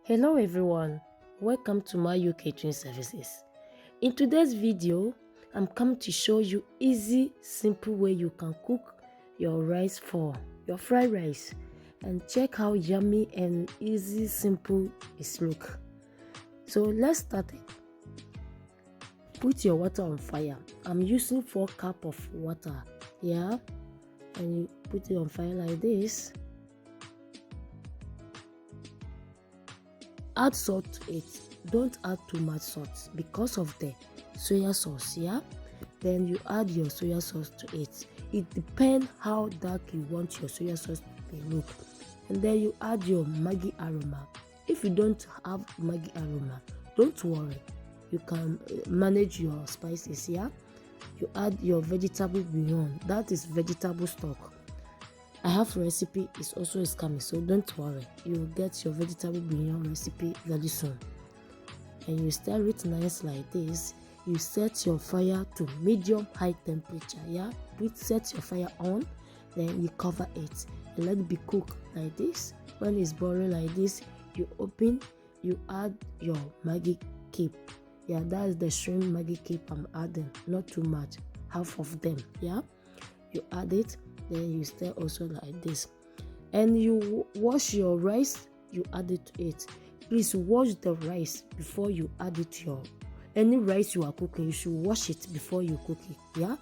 Hello everyone, welcome to my catering services. In today's video, I'm coming to show you easy, simple way you can cook your rice for your fried rice, and check how yummy and easy, simple it look. So let's start it. Put your water on fire. I'm using 4 cups of water, yeah, and you put it on fire like this. Add salt to it. Don't add too much salt because of the soy sauce, yeah. Then you add your soy sauce to it. It depends how dark you want your soy sauce to look. And then you add your Maggi Aroma. If you don't have Maggi Aroma, don't worry, you can manage your spices, yeah. You add your vegetable bouillon, that is vegetable stock. I have recipe, it's also coming, so don't worry, you will get your vegetable bouillon recipe very soon. And you stir it nice like this. You set your fire to medium high temperature, yeah. Set your fire on, then you cover it and let it be cooked like this. When it's boiling like this, you open, you add your Maggi cube, yeah. That is the shrimp Maggi cube I'm adding, not too much, half of them, yeah. You add it, then you stir also like this, and you wash your rice. You add it to it. Please wash the rice before you add it to your any rice you are cooking. You should wash it before you cook it, yeah.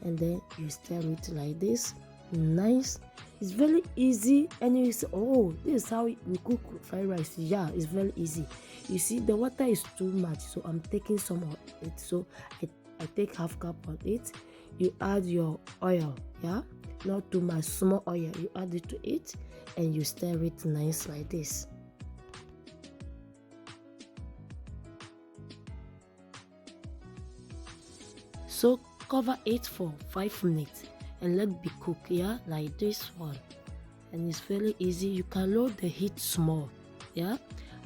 And then you stir it like this, nice. It's very easy. And you say, oh, this is how we cook fried rice. Yeah, it's very easy. You see, the water is too much, so I'm taking some of it. So I take half cup of it. You add your oil, yeah, not too much, small oil. You add it to it and you stir it nice like this. So cover it for 5 minutes and let it be cooked, yeah, like this one. And it's very easy. You can lower the heat small, yeah.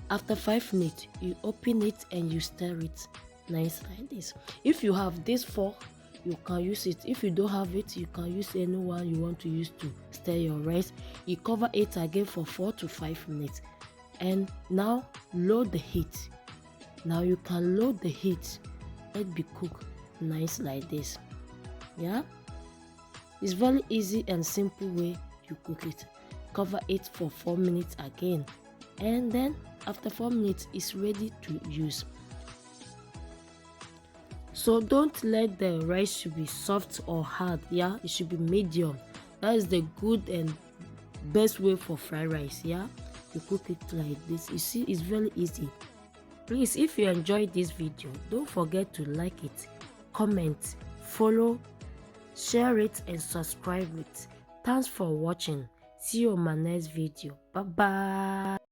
After 5 minutes, you open it and you stir it nice like this. If you have this fork, you can use it. If you don't have it, you can use any one you want to use to stir your rice. You cover it again for 4 to 5 minutes, and now load the heat. Now you can load the heat. Let it be cooked nice like this, yeah. It's very easy and simple way you cook it. Cover it for 4 minutes again, and then after 4 minutes it's ready to use. So don't let the rice should be soft or hard, yeah. It should be medium. That is the good and best way for fried rice, yeah. You cook it like this. You see, it's very easy. Please, if you enjoyed this video, don't forget to like it, comment, follow, share it and subscribe it. Thanks for watching. See you on my next video. Bye bye.